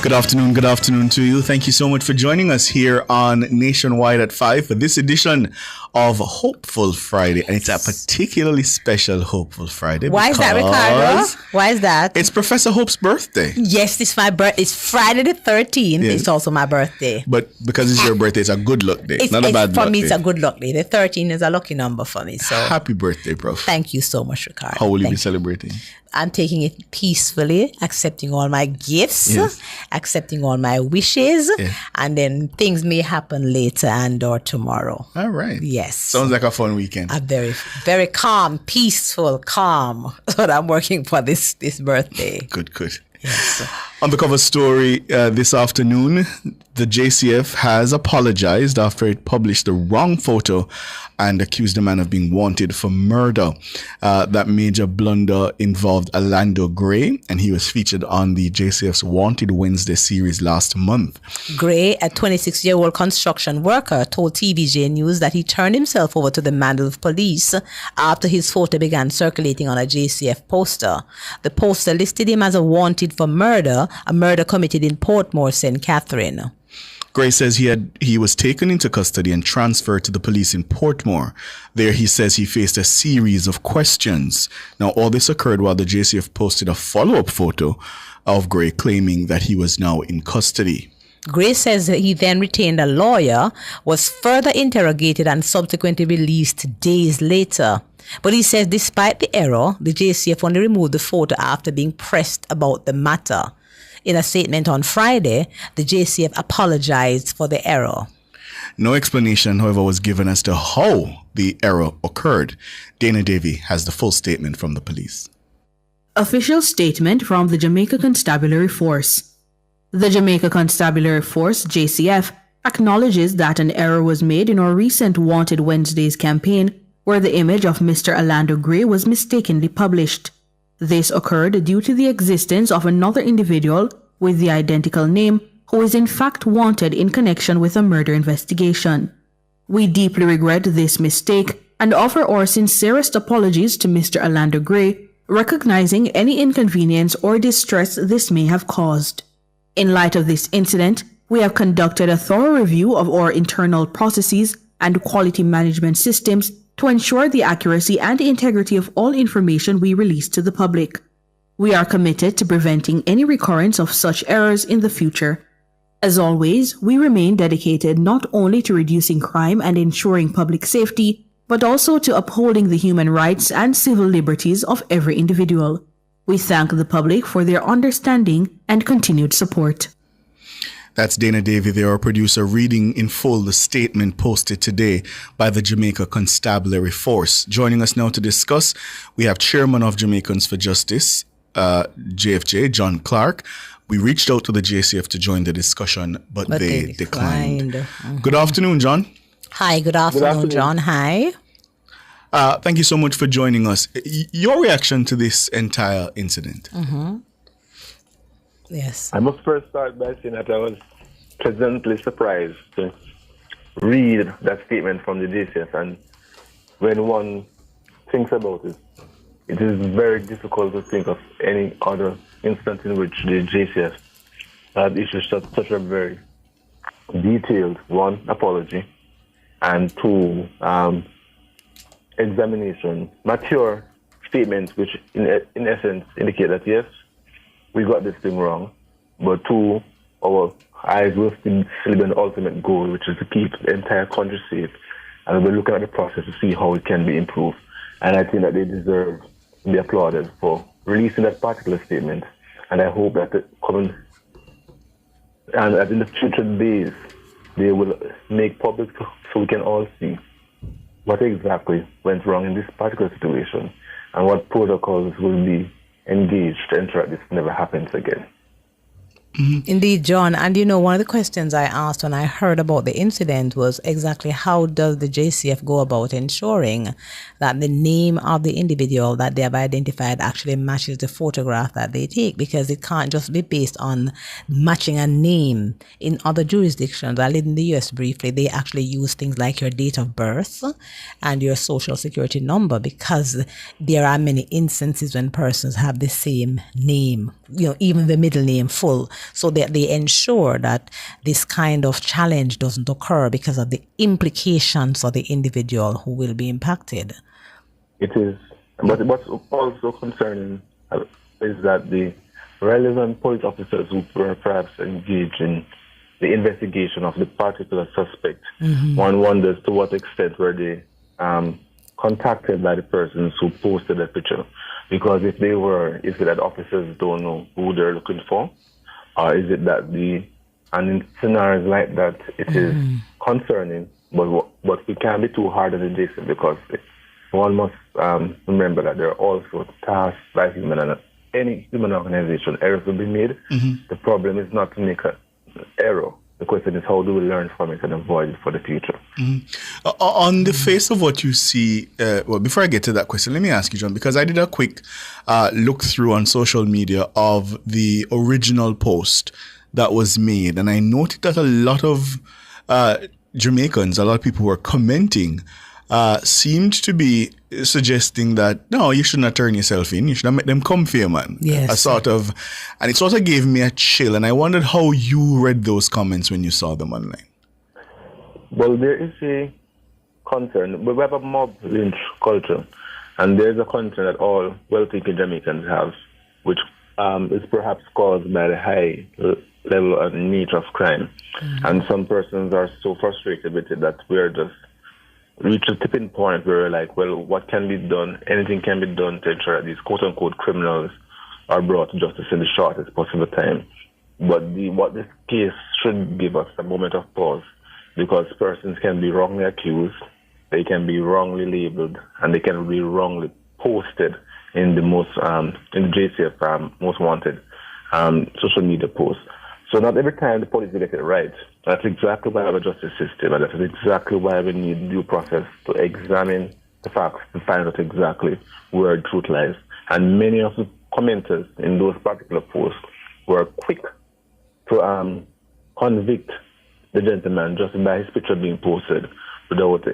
Good afternoon to you. Thank you so much for joining us here on Nationwide at 5 for this edition of Hopeful Friday. And it's a particularly special Hopeful Friday. Why is that, Ricardo? Why is that? It's Professor Hope's birthday. Yes, it's my birthday. It's Friday the 13th. Yes. It's also my birthday. But because it's your birthday, it's a good luck day. Not a bad luck day. For me, it's a good luck day. The 13 is a lucky number for me. So happy birthday, Prof. Thank you so much, Ricardo. How will you be celebrating? I'm taking it peacefully, accepting all my gifts, accepting all my wishes, and then things may happen later and or tomorrow. All right. Yes. Sounds like a fun weekend. A very, very calm, peaceful, calm. That's what I'm working for this birthday. Good. Yes. On the cover story this afternoon, the JCF has apologized after it published the wrong photo and accused the man of being wanted for murder. That major blunder involved Alando Gray, and he was featured on the JCF's Wanted Wednesday series last month. Gray, a 26-year-old construction worker, told TVJ News that he turned himself over to the Mandeville Police after his photo began circulating on a JCF poster. The poster listed him as a wanted for murder, a murder committed in Portmore, St. Catherine. Gray says he was taken into custody and transferred to the police in Portmore. There he says he faced a series of questions. Now, all this occurred while the JCF posted a follow-up photo of Gray claiming that he was now in custody. Gray says that he then retained a lawyer, was further interrogated and subsequently released days later. But he says despite the error, the JCF only removed the photo after being pressed about the matter. In a statement on Friday, the JCF apologized for the error. No explanation, however, was given as to how the error occurred. Dana Davey has the full statement from the police. Official statement from the Jamaica Constabulary Force. The Jamaica Constabulary Force, JCF, acknowledges that an error was made in our recent Wanted Wednesdays campaign where the image of Mr. Alando Gray was mistakenly published. This occurred due to the existence of another individual with the identical name who is in fact wanted in connection with a murder investigation. We deeply regret this mistake and offer our sincerest apologies to Mr. Alando Gray, recognizing any inconvenience or distress this may have caused. In light of this incident, we have conducted a thorough review of our internal processes and quality management systems to ensure the accuracy and integrity of all information we release to the public. We are committed to preventing any recurrence of such errors in the future. As always, we remain dedicated not only to reducing crime and ensuring public safety, but also to upholding the human rights and civil liberties of every individual. We thank the public for their understanding and continued support. That's Dana Davey there, our producer, reading in full the statement posted today by the Jamaica Constabulary Force. Joining us now to discuss, we have Chairman of Jamaicans for Justice, JFJ, John Clark. We reached out to the JCF to join the discussion, but they declined. Mm-hmm. Good afternoon, John. Hi, good afternoon, John. Hi. Thank you so much for joining us. Your reaction to this entire incident? Mm-hmm. Yes. I must first start by saying that I was pleasantly surprised to read that statement from the JCF, and when one thinks about it, it is very difficult to think of any other instance in which the JCF had issued such a very detailed, one, apology, and two, examination, mature statements which in essence indicate that yes, we got this thing wrong, but two, our eyes will still be an ultimate goal, which is to keep the entire country safe. And we're looking at the process to see how it can be improved. And I think that they deserve to be applauded for releasing that particular statement. And I hope that in the future days, they will make public so we can all see what exactly went wrong in this particular situation and what protocols will be engaged to ensure that this never happens again. Mm-hmm. Indeed, John. And one of the questions I asked when I heard about the incident was exactly how does the JCF go about ensuring that the name of the individual that they have identified actually matches the photograph that they take, because it can't just be based on matching a name. In other jurisdictions, I lived in the US briefly, they actually use things like your date of birth and your social security number, because there are many instances when persons have the same name, even the middle name full. so that they ensure that this kind of challenge doesn't occur because of the implications for the individual who will be impacted. It is. But what's also concerning is that the relevant police officers who were perhaps engaged in the investigation of the particular suspect, one wonders to what extent were they contacted by the persons who posted the picture. Because if they were, is it that officers don't know who they're looking for? Or is it that and in scenarios like that, it is concerning, but we can't be too hard on the JC because one must remember that there are also tasks by any human organization. Errors will be made. The problem is not to make an error. The question is, how do we learn from it and avoid it for the future? On the face of what you see, well, before I get to that question, let me ask you, John, because I did a quick look through on social media of the original post that was made, and I noted that a lot of Jamaicans, a lot of people who were commenting, seemed to be suggesting that, no, you should not turn yourself in. You should not make them come for you, man. Yes. And it sort of gave me a chill. And I wondered how you read those comments when you saw them online. Well, there is a concern. We have a mob lynch culture. And there's a concern that all well-thinking Jamaicans have, which is perhaps caused by the high level and nature of crime. And some persons are so frustrated with it that we're just reach a tipping point where we're like, well, what can be done? Anything can be done to ensure that these quote-unquote criminals are brought to justice in the shortest possible time. But what this case should give us a moment of pause, because persons can be wrongly accused, they can be wrongly labeled, and they can be wrongly posted in the in the JCF most wanted social media posts. So not every time the police get it right. That's exactly why we have a justice system, and that's exactly why we need due process to examine the facts to find out exactly where the truth lies. And many of the commenters in those particular posts were quick to convict the gentleman just by his picture being posted without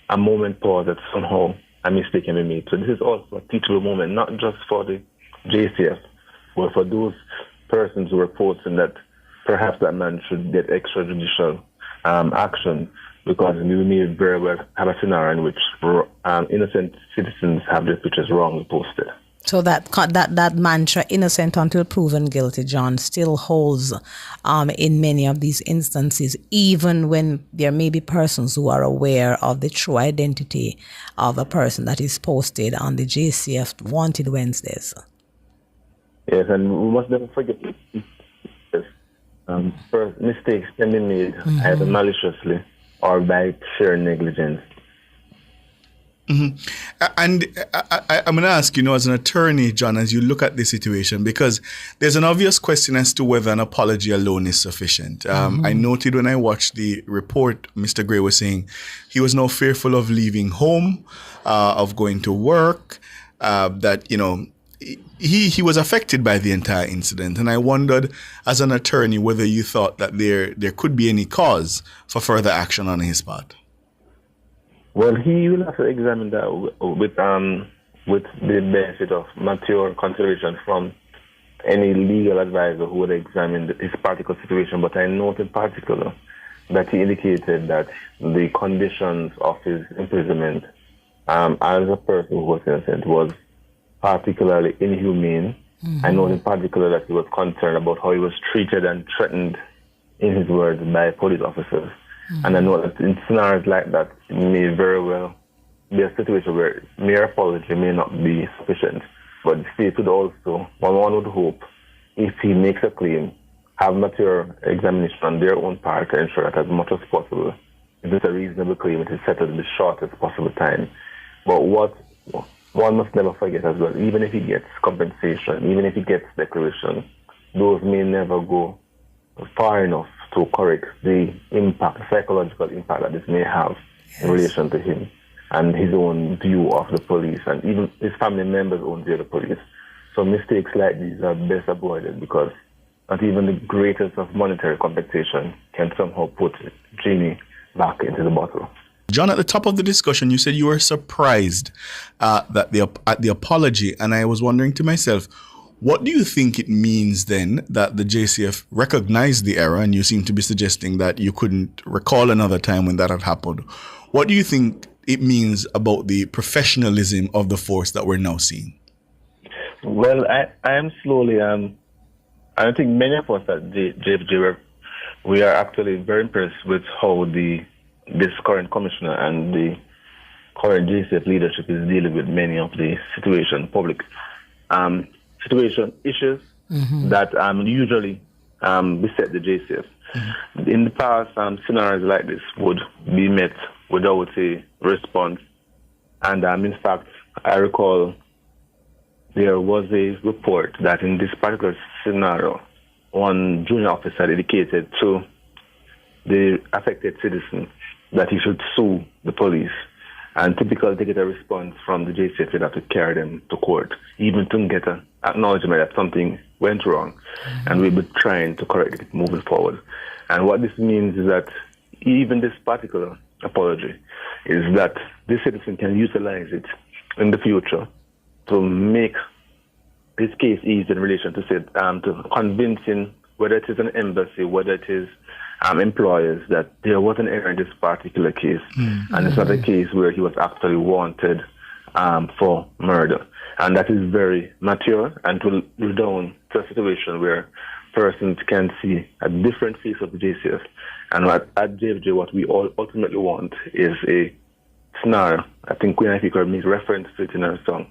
a moment pause that somehow a mistake can be made. So this is also a teachable moment, not just for the JCF, but for those persons who were posting that perhaps that man should get extrajudicial action, because we may very well have a scenario in which innocent citizens have their pictures wrongly posted. So that mantra, innocent until proven guilty, John, still holds in many of these instances, even when there may be persons who are aware of the true identity of a person that is posted on the JCF Wanted Wednesdays. Yes, and we must never forget this. Mistakes can be made either maliciously or by sheer negligence. And I'm going to ask, as an attorney, John, as you look at this situation, because there's an obvious question as to whether an apology alone is sufficient. I noted when I watched the report, Mr. Gray was saying he was now fearful of leaving home, of going to work, that, he was affected by the entire incident. And I wondered, as an attorney, whether you thought that there could be any cause for further action on his part. Well, he will have to examine that with the benefit of mature consideration from any legal advisor who would examine his particular situation. But I note in particular that he indicated that the conditions of his imprisonment as a person who was innocent was particularly inhumane. I know in particular that he was concerned about how he was treated and threatened, in his words, by police officers. And I know that in scenarios like that, it may very well be a situation where mere apology may not be sufficient. But the state would also, one would hope, if he makes a claim, have mature examination on their own part to ensure that as much as possible, if it's a reasonable claim, it is settled in the shortest possible time. But what one must never forget as well, even if he gets compensation, even if he gets declaration, those may never go far enough to correct the impact, the psychological impact that this may have in relation to him and his own view of the police and even his family members' own view of the police. So mistakes like these are best avoided, because not even the greatest of monetary compensation can somehow put genie back into the bottle. John, at the top of the discussion, you said you were surprised at the apology, and I was wondering to myself, What do you think it means then that the JCF recognized the error, and you seem to be suggesting that you couldn't recall another time when that had happened? What do you think it means about the professionalism of the force that we're now seeing? Well, I am slowly, I think many of us at JFJ, we are actually very impressed with how this current commissioner and the current JCF leadership is dealing with many of the public situation issues that usually beset the JCF. In the past, scenarios like this would be met without a response. And in fact, I recall there was a report that in this particular scenario, one junior officer indicated to the affected citizen that he should sue the police. And typically to get a response from the JCF, they'd have to carry them to court, even to get an acknowledgement that something went wrong. And we'll be trying to correct it moving forward. And what this means is that even this particular apology is that the citizen can utilize it in the future to make this case easy in relation to convincing, whether it is an embassy, whether it is employers, that there was an error in this particular case. And it's not a case where he was actually wanted for murder. And that is very mature and will redound to a situation where persons can see a different face of the JCF. And at JFJ, what we all ultimately want is a scenario. I think Queen Ifika made reference to it in her song,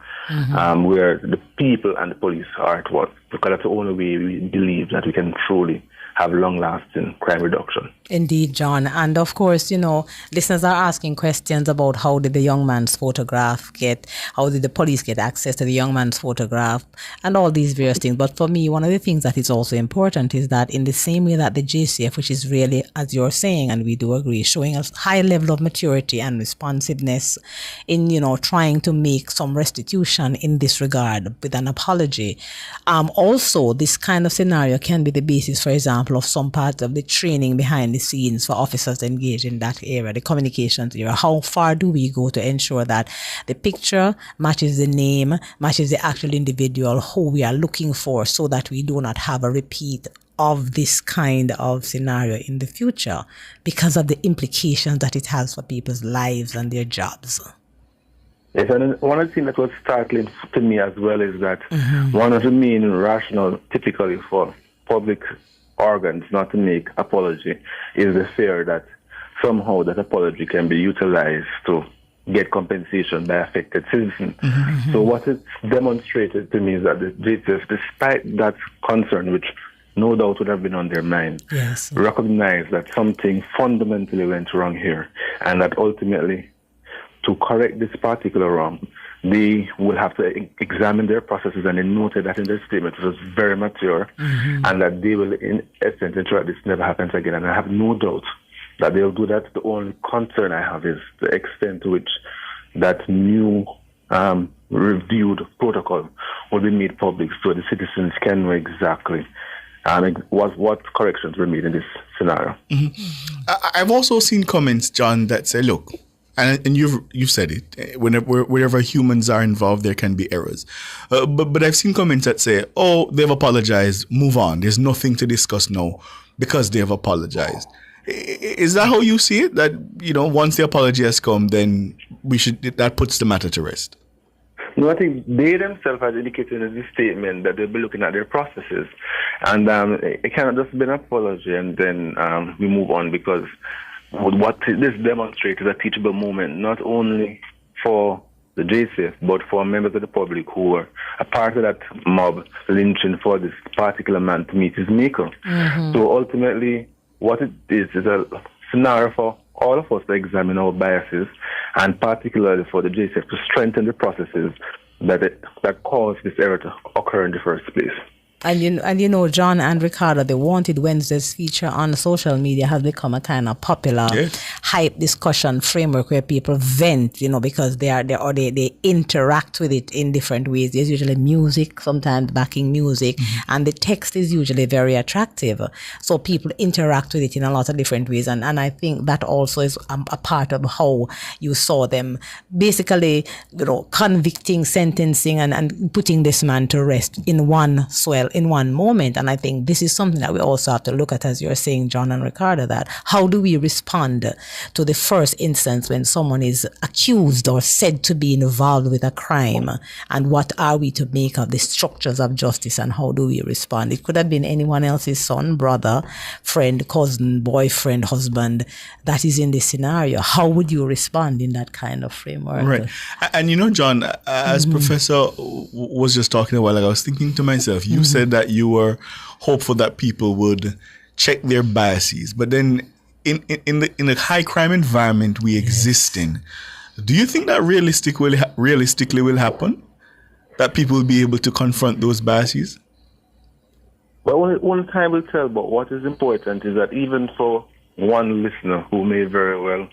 where the people and the police are at work, because that's the only way we believe that we can truly have long-lasting crime reduction. Indeed, John. And of course, listeners are asking questions about how did the young man's photograph how did the police get access to the young man's photograph, and all these various things. But for me, one of the things that is also important is that in the same way that the JCF, which is really, as you're saying, and we do agree, showing a high level of maturity and responsiveness in, trying to make some restitution in this regard with an apology. Also, this kind of scenario can be the basis, for example, of some part of the training behind the scenes for officers engaged in that area, the communications area. How far do we go to ensure that the picture matches the name, matches the actual individual who we are looking for, so that we do not have a repeat of this kind of scenario in the future because of the implications that it has for people's lives and their jobs? Yes, and one of the things that was startling to me as well is that one of the main rationale typically for public organs not to make apology is the fear that somehow that apology can be utilized to get compensation by affected citizens. So what it's demonstrated to me is that the JCF, despite that concern, which no doubt would have been on their mind, recognize that something fundamentally went wrong here, and that ultimately, to correct this particular wrong, they will have to examine their processes, and they noted that in their statement, it was very mature, and that they will, in essence, ensure that this never happens again. And I have no doubt that they'll do that. The only concern I have is the extent to which that new reviewed protocol will be made public, so the citizens can know exactly what corrections were made in this scenario. I've also seen comments, John, that say, look, and you've said it, wherever humans are involved, there can be errors. But I've seen comments that say, oh, they've apologized, move on. There's nothing to discuss now because they've apologized. Is that how you see it? That, once the apology has come, then that puts the matter to rest? No, I think they themselves have indicated in this statement that they'll be looking at their processes. And it cannot just be an apology and then we move on, because what this demonstrates is a teachable moment, not only for the JCF, but for members of the public who were a part of that mob lynching for this particular man to meet his maker. So ultimately, what it is a scenario for all of us to examine our biases, and particularly for the JCF to strengthen the processes that caused this error to occur in the first place. And you know, John and Ricardo, the Wanted Wednesdays feature on social media has become a kind of popular hype discussion framework where people vent, you know, because they interact with it in different ways. There's usually music, sometimes backing music, and the text is usually very attractive. So people interact with it in a lot of different ways. And I think that also is a part of how you saw them basically, you know, convicting, sentencing, and putting this man to rest in one moment. And I think this is something that we also have to look at, as you're saying, John and Ricardo, that how do we respond to the first instance when someone is accused or said to be involved with a crime, and what are we to make of the structures of justice, and how do we respond? It could have been anyone else's son, brother, friend, cousin, boyfriend, husband that is in this scenario. How would you respond in that kind of framework? Right. And you know, John, as Professor was just talking a while ago, I was thinking to myself, you said that you were hopeful that people would check their biases, but then in a high crime environment we exist in, do you think that realistically will happen? That people will be able to confront those biases? Well, only time will tell, but what is important is that even for one listener who may very well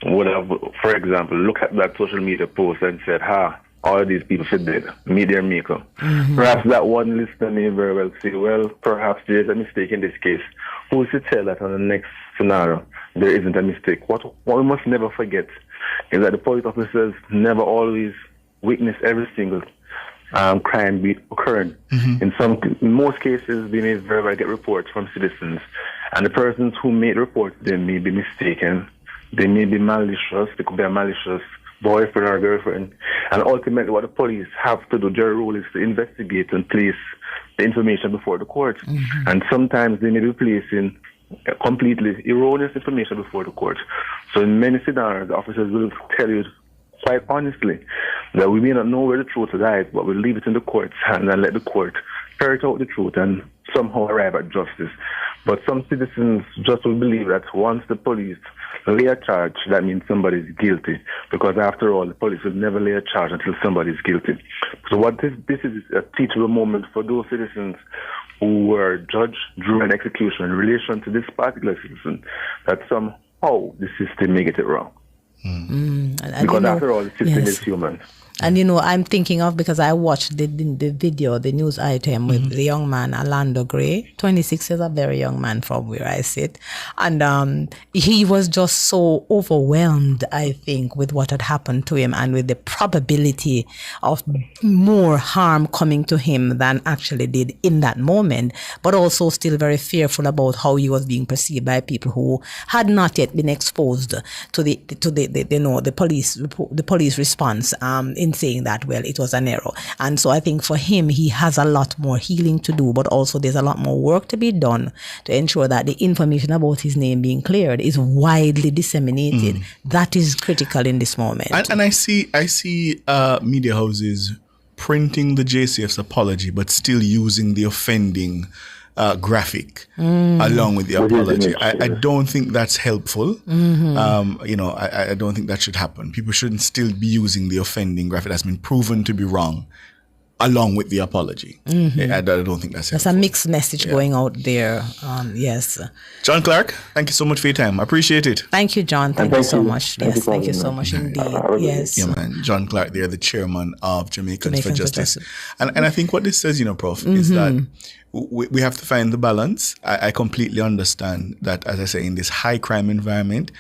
would have, for example, looked at that social media post and said, all of these people should dead, meet their maker. Perhaps that one listener may very well say, well, perhaps there is a mistake in this case. Who is to tell that on the next scenario there isn't a mistake? What we must never forget is that the police officers never always witness every single crime be occurring. In most cases, they may very well get reports from citizens, and the persons who made reports, they may be mistaken, they may be malicious, they could be a malicious boyfriend or girlfriend, and ultimately what the police have to do, their role is to investigate and place the information before the court. And sometimes they may be placing completely erroneous information before the court. So in many scenarios, the officers will tell you quite honestly that we may not know where the truth lies, but we'll leave it in the court's hands and let the court ferret out the truth and somehow arrive at justice. But some citizens just will believe that once the police lay a charge, that means somebody's guilty, because after all, the police will never lay a charge until somebody's guilty. So what this is a teachable moment for those citizens who were judged during execution in relation to this particular citizen, that somehow the system may get it wrong. Because after all, the system is human. And, you know, I'm thinking of, because I watched the video, the news item with the young man, Alando Gray. 26 is a very young man from where I sit. And he was just so overwhelmed, I think, with what had happened to him and with the probability of more harm coming to him than actually did in that moment, but also still very fearful about how he was being perceived by people who had not yet been exposed to the police response in saying that, well, it was an error. And so I think for him, he has a lot more healing to do, but also there's a lot more work to be done to ensure that the information about his name being cleared is widely disseminated. That is critical in this moment. And I see media houses printing the JCF's apology, but still using the offending graphic along with the apology. I don't think that's helpful. You know, I don't think that should happen. People shouldn't still be using the offending graphic that's been proven to be wrong along with the apology. I don't think that's helpful. That's a mixed message going out there. Yes. John Clark, thank you so much for your time. I appreciate it. Thank you, John. Thank you so much. Yes, thank you so much indeed. Yes. Yeah, man. John Clark, they're the chairman of Jamaicans for Justice. And I think what this says, you know, Prof, is that we have to find the balance. I completely understand that, as I say, in this high crime environment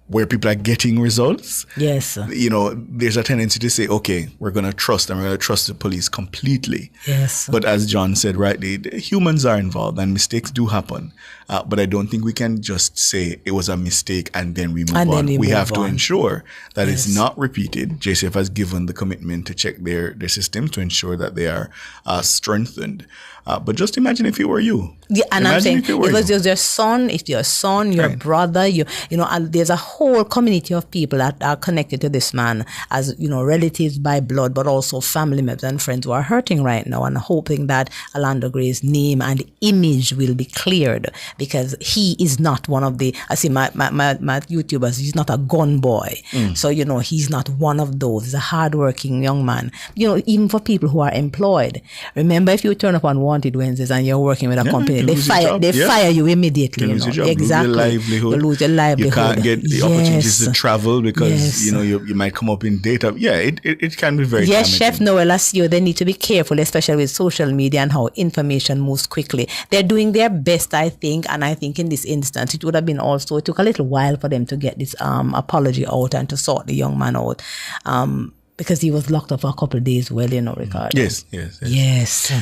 where people are getting results, yes, you know, there's a tendency to say, okay, we're going to trust them. We're going to trust the police completely. Yes. But as John said rightly, humans are involved and mistakes do happen. But I don't think we can just say it was a mistake and then we move on. We have to ensure that it's not repeated. JCF has given the commitment to check their systems to ensure that they are strengthened. But just imagine if it were you. Yeah, and I'm saying, if it was your son, your brother, you know, and there's a whole community of people that are connected to this man as, relatives by blood, but also family members and friends who are hurting right now and hoping that Alando Gray's name and image will be cleared, because he is not one of the, I see my YouTubers, he's not a gun boy. So, he's not one of those. He's a hardworking young man. Even for people who are employed. Remember, if you turn up on Wanted Wednesdays and you're working with a company, they fire you immediately. You lose your job. Exactly. You lose your livelihood. You can't get the opportunities to travel because you might come up in data. Yeah, it can be very damaging. Chef Noel, as you, they need to be careful, especially with social media and how information moves quickly. They're doing their best, I think, and I think in this instance it would have been also, it took a little while for them to get this apology out and to sort the young man out. Because he was locked up for a couple of days, Ricardo. Yes.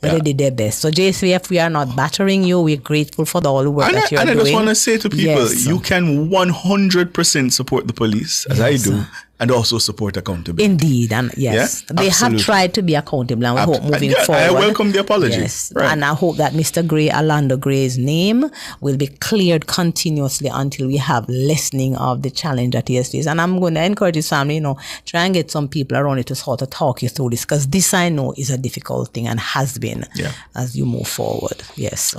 But they did their best. So JCF, we are not battering you. We're grateful for all the work that you're doing. And I just want to say to people, you can 100% support the police, as I do, and also support accountability. Indeed, and yes, they have tried to be accountable, and we hope moving forward. I welcome the apology. Yes, and I hope that Mr. Gray, Alando Gray's name will be cleared continuously until we have lessening of the challenge that he has faced. And I'm going to encourage his family, try and get some people around it to sort of talk you through this, because this I know is a difficult thing and has been as you move forward. Yes.